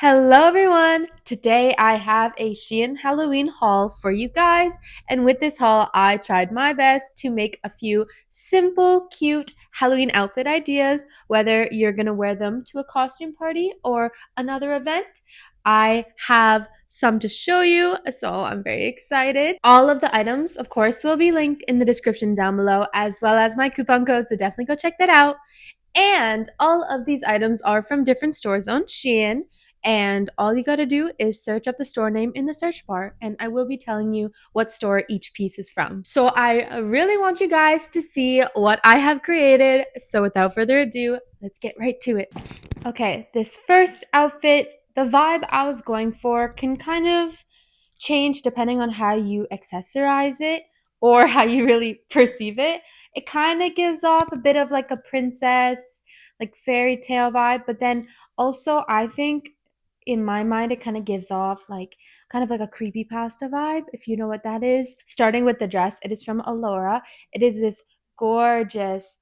Hello everyone! Today I have a SHEIN Halloween haul for you guys, and with this haul I tried my best to make a few simple, cute Halloween outfit ideas, whether you're gonna wear them to a costume party or another event. I have some to show you, so I'm very excited. All of the items, of course, will be linked in the description down below, as well as my coupon code, so definitely go check that out. And all of these items are from different stores on Shein. And all you gotta do is search up the store name in the search bar, and I will be telling you what store each piece is from. So I really want you guys to see what I have created. So without further ado, let's get right to it. Okay, this first outfit, the vibe I was going for can kind of change depending on how you accessorize it or how you really perceive it. It kind of gives off a bit of like a princess, like fairy tale vibe, but then also I think in my mind it kind of gives off like kind of like a creepy pasta vibe, if you know what that is. Starting with the dress, it is from Aloruh. It is this gorgeous,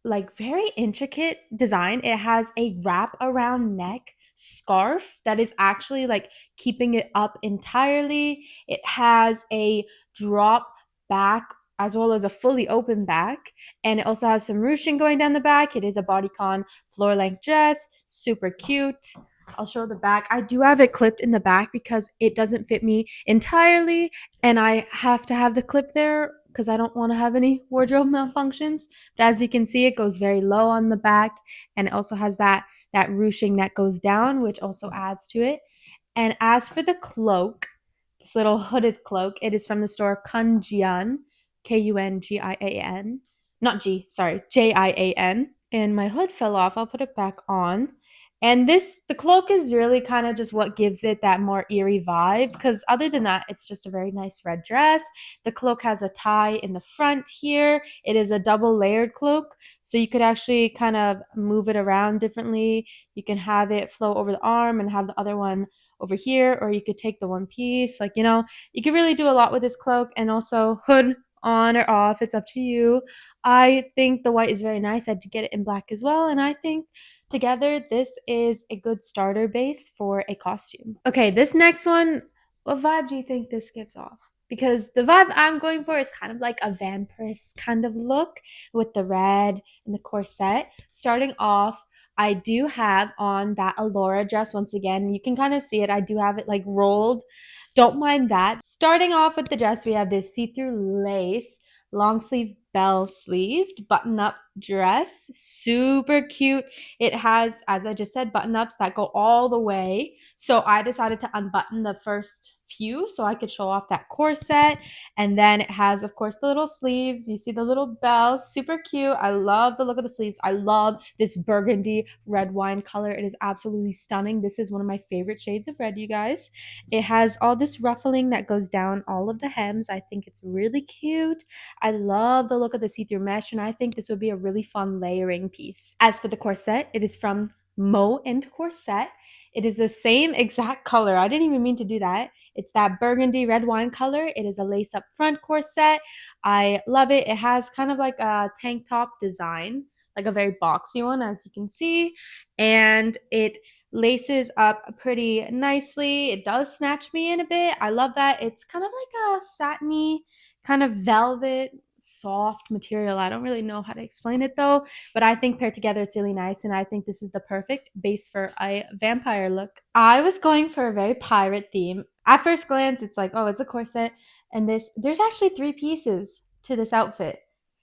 like very intricate design. It has a wrap around neck scarf that is actually like keeping it up entirely. It has a drop back as well as a fully open back, and it also has some ruching going down the back. It is a bodycon floor length dress, super cute. I'll show the back. I do have it clipped in the back because it doesn't fit me entirely, and I have to have the clip there because I don't want to have any wardrobe malfunctions. But as you can see, it goes very low on the back, and it also has that ruching that goes down, which also adds to it. And as for the cloak, this little hooded cloak, it is from the store Kunjian, Kungian, not G, sorry, Jian. And my hood fell off. I'll put it back on. And the cloak is really kind of just what gives it that more eerie vibe. Because other than that, it's just a very nice red dress. The cloak has a tie in the front here. It is a double layered cloak. So you could actually kind of move it around differently. You can have it flow over the arm and have the other one over here, or you could take the one piece. Like, you can really do a lot with this cloak. And also hood on or off, it's up to you. I think the white is very nice. I had to get it in black as well, and I think together this is a good starter base for a costume. Okay, this next one, what vibe do you think this gives off? Because the vibe I'm going for is kind of like a vampiress kind of look with the red and the corset. Starting off, I do have on that Aloruh dress once again. You can kind of see it. I do have it like rolled. Don't mind that. Starting off with the dress, we have this see-through lace, long sleeve bell sleeved button up dress. Super cute. It has, as I just said, button ups that go all the way. So I decided to unbutton the first few so I could show off that corset. And then it has, of course, the little sleeves. You see the little bells. Super cute. I love the look of the sleeves. I love this burgundy red wine color. It is absolutely stunning. This is one of my favorite shades of red, you guys. It has all this ruffling that goes down all of the hems. I think it's really cute. I love the look of the see-through mesh, and I think this would be a really fun layering piece. As for the corset, it is from MO&CORSET. It is the same exact color. I didn't even mean to do that. It's that burgundy red wine color. It is a lace up front corset. I love it. It has kind of like a tank top design, like a very boxy one, as you can see. And it laces up pretty nicely. It does snatch me in a bit. I love that. It's kind of like a satiny, kind of velvet, soft material. I don't really know how to explain it though, but I think paired together it's really nice, and I think this is the perfect base for a vampire look. I was going for a very pirate theme. At first glance, it's like, oh, it's a corset, and there's actually three pieces to this outfit.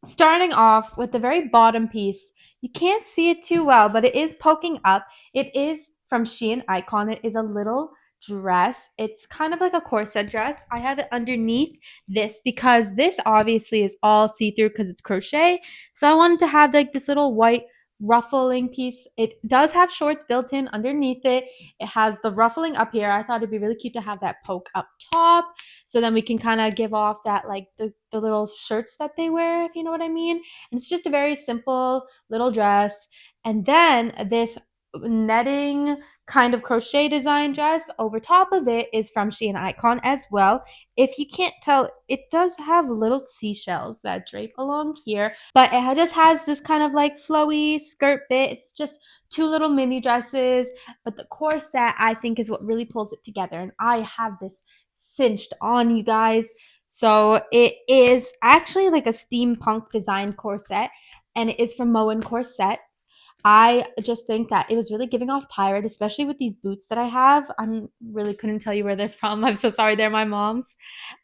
Starting off with the very bottom piece, you can't see it too well, but it is poking up. It is from Shein Icon. It is a little dress. It's kind of like a corset dress. I have it underneath this because this obviously is all see-through because it's crochet. So I wanted to have like this little white ruffling piece. It does have shorts built in underneath it. It has the ruffling up here. I thought it'd be really cute to have that poke up top. So then we can kind of give off that like the little shirts that they wear, if you know what I mean. And it's just a very simple little dress. And then this netting kind of crochet design dress. Over top of it is from SHEIN Icon as well. If you can't tell, it does have little seashells that drape along here, but it just has this kind of like flowy skirt bit. It's just two little mini dresses, but the corset I think is what really pulls it together. And I have this cinched on, you guys. So it is actually like a steampunk design corset, and it is from MO&CORSET. I just think that it was really giving off pirate, especially with these boots that I have. I really couldn't tell you where they're from. I'm so sorry, they're my mom's.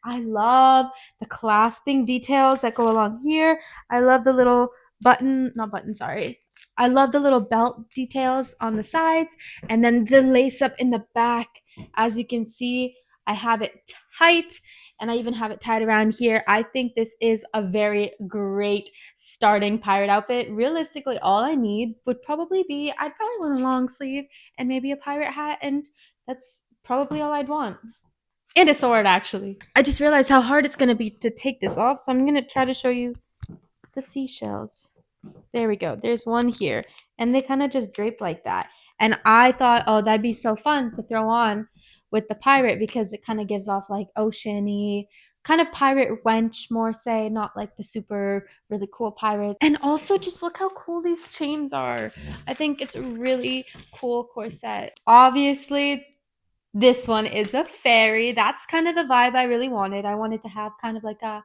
I love the clasping details that go along here. I love the little not button, sorry. I love the little belt details on the sides, and then the lace up in the back. As you can see, I have it tight, and I even have it tied around here. I think this is a very great starting pirate outfit. Realistically, all I need would probably be, I'd probably want a long sleeve and maybe a pirate hat, and that's probably all I'd want. And a sword, actually. I just realized how hard it's going to be to take this off, so I'm going to try to show you the seashells. There we go. There's one here. And they kind of just drape like that. And I thought, oh, that'd be so fun to throw on with the pirate because it kind of gives off like oceany, kind of pirate wench, more say, not like the super really cool pirate. And also just look how cool these chains are. I think it's a really cool corset. Obviously, this one is a fairy. That's kind of the vibe I really wanted. I wanted to have kind of like a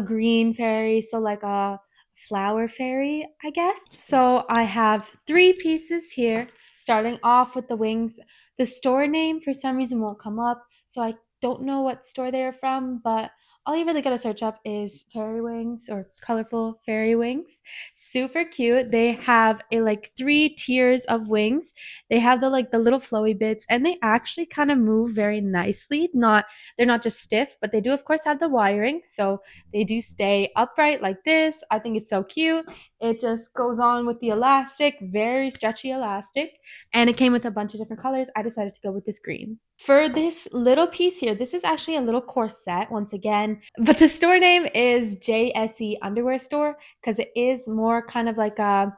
green fairy, so like a flower fairy, I guess. So I have 3 pieces here, starting off with the wings. The store name for some reason won't come up, so I don't know what store they are from, but all you really gotta search up is fairy wings or colorful fairy wings. Super cute. They have a like 3 tiers of wings. They have the little flowy bits, and they actually kind of move very nicely. They're not just stiff, but they do of course have the wiring, so they do stay upright like this. I think it's so cute. It just goes on with the elastic, very stretchy elastic, and it came with a bunch of different colors. I decided to go with this green. For this little piece here, this is actually a little corset once again, but the store name is JSE Underwear Store because it is more kind of like a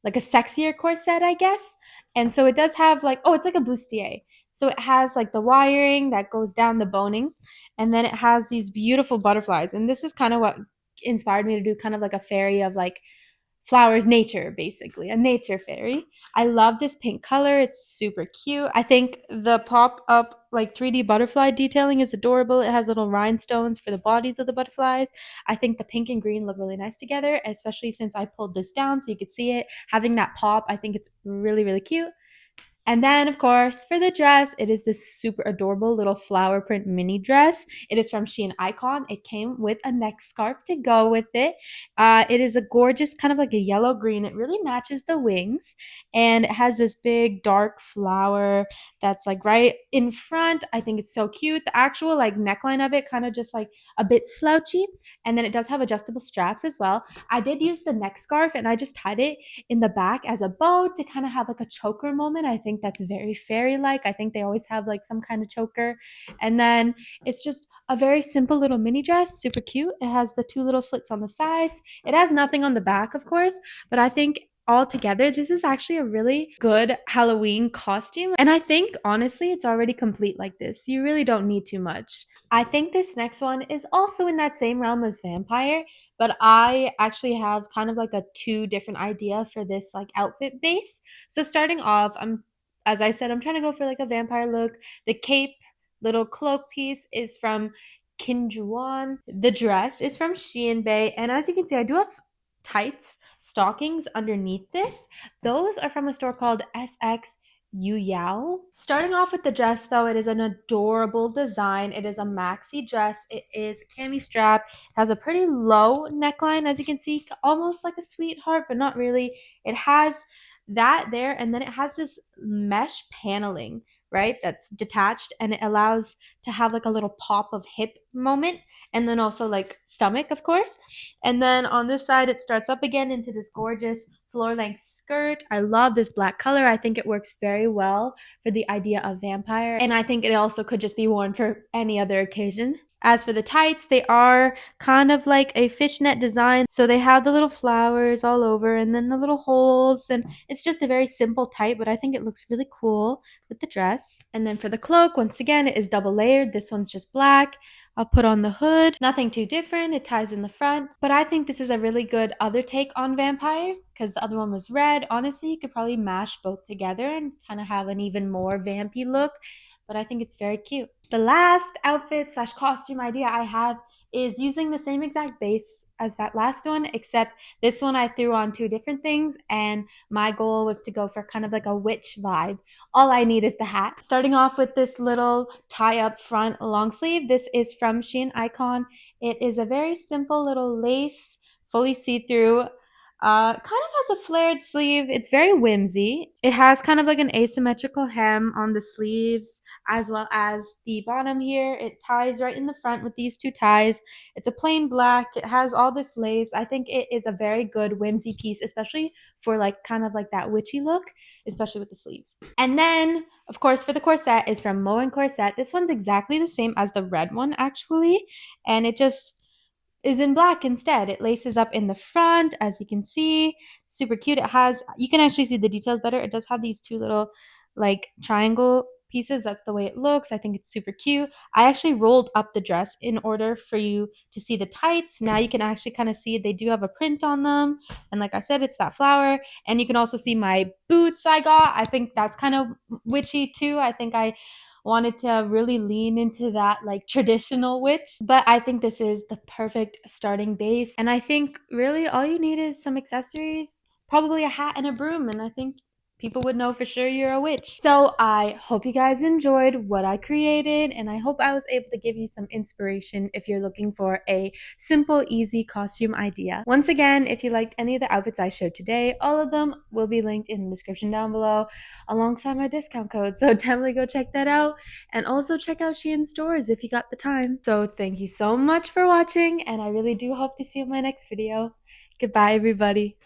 sexier corset, I guess. And so it does have like, oh, it's like a bustier. So it has like the wiring that goes down the boning, and then it has these beautiful butterflies. And this is kind of what inspired me to do kind of like a fairy of like flowers, nature, basically, a nature fairy. I love this pink color. It's super cute. I think the pop up like 3D butterfly detailing is adorable. It has little rhinestones for the bodies of the butterflies. I think the pink and green look really nice together, especially since I pulled this down so you could see it. Having that pop, I think it's really, really cute. And then, of course, for the dress, it is this super adorable little flower print mini dress. It is from SHEIN Icon. It came with a neck scarf to go with it. It is a gorgeous, kind of like a yellow green. It really matches the wings. And it has this big dark flower that's like right in front. I think it's so cute. The actual like neckline of it kind of just like a bit slouchy. And then it does have adjustable straps as well. I did use the neck scarf and I just tied it in the back as a bow to kind of have like a choker moment. I think that's very fairy like. I think they always have like some kind of choker. And then it's just a very simple little mini dress, super cute. It has the 2 little slits on the sides. It has nothing on the back, of course, but I think altogether this is actually a really good Halloween costume, and I think honestly it's already complete like this. You really don't need too much. I think this next one is also in that same realm as vampire, but I actually have kind of like a 2 different idea for this like outfit base. So starting off, as I said, I'm trying to go for like a vampire look. The cape little cloak piece is from Kunjian. The dress is from Shein Bay, and as you can see, I do have tights, stockings underneath this. Those are from a store called SX Yu Yao. Starting off with the dress, though, it is an adorable design. It is a maxi dress. It is cami strap. It has a pretty low neckline, as you can see, almost like a sweetheart, but not really. It has that there, and then it has this mesh paneling, right? That's detached, and it allows to have like a little pop of hip moment, and then also like stomach, of course. And then on this side, it starts up again into this gorgeous floor length skirt. I love this black color. I think it works very well for the idea of vampire. And I think it also could just be worn for any other occasion. As for the tights, they are kind of like a fishnet design. So they have the little flowers all over and then the little holes. And it's just a very simple tight, but I think it looks really cool with the dress. And then for the cloak, once again, it is double layered. This one's just black. I'll put on the hood. Nothing too different. It ties in the front. But I think this is a really good other take on vampire because the other one was red. Honestly, you could probably mash both together and kind of have an even more vampy look. But I think it's very cute. The last outfit slash costume idea I have is using the same exact base as that last one, except this one I threw on two different things, and my goal was to go for kind of like a witch vibe. All I need is the hat. Starting off with this little tie up front long sleeve. This is from SHEIN Icon. It is a very simple little lace, fully see-through, kind of has a flared sleeve. It's very whimsy. It has kind of like an asymmetrical hem on the sleeves as well as the bottom here. It ties right in the front with these two ties. It's a plain black. It has all this lace. I think it is a very good whimsy piece, especially for like kind of like that witchy look, especially with the sleeves. And then, of course, for the corset is from Mo&CORSET. This one's exactly the same as the red one actually, and it just is in black instead. It laces up in the front, as you can see. Super cute. It has, you can actually see the details better. It does have these two little like triangle pieces. That's the way it looks. I think it's super cute. I actually rolled up the dress in order for you to see the tights. Now you can actually kind of see they do have a print on them. And like I said, it's that flower. And you can also see my boots I got. I think that's kind of witchy too. I think I wanted to really lean into that like traditional witch. But I think this is the perfect starting base. And I think really all you need is some accessories, probably a hat and a broom. And I think people would know for sure you're a witch. So I hope you guys enjoyed what I created, and I hope I was able to give you some inspiration if you're looking for a simple, easy costume idea. Once again, if you liked any of the outfits I showed today, all of them will be linked in the description down below alongside my discount code. So definitely go check that out, and also check out SHEIN stores if you got the time. So thank you so much for watching, and I really do hope to see you in my next video. Goodbye, everybody.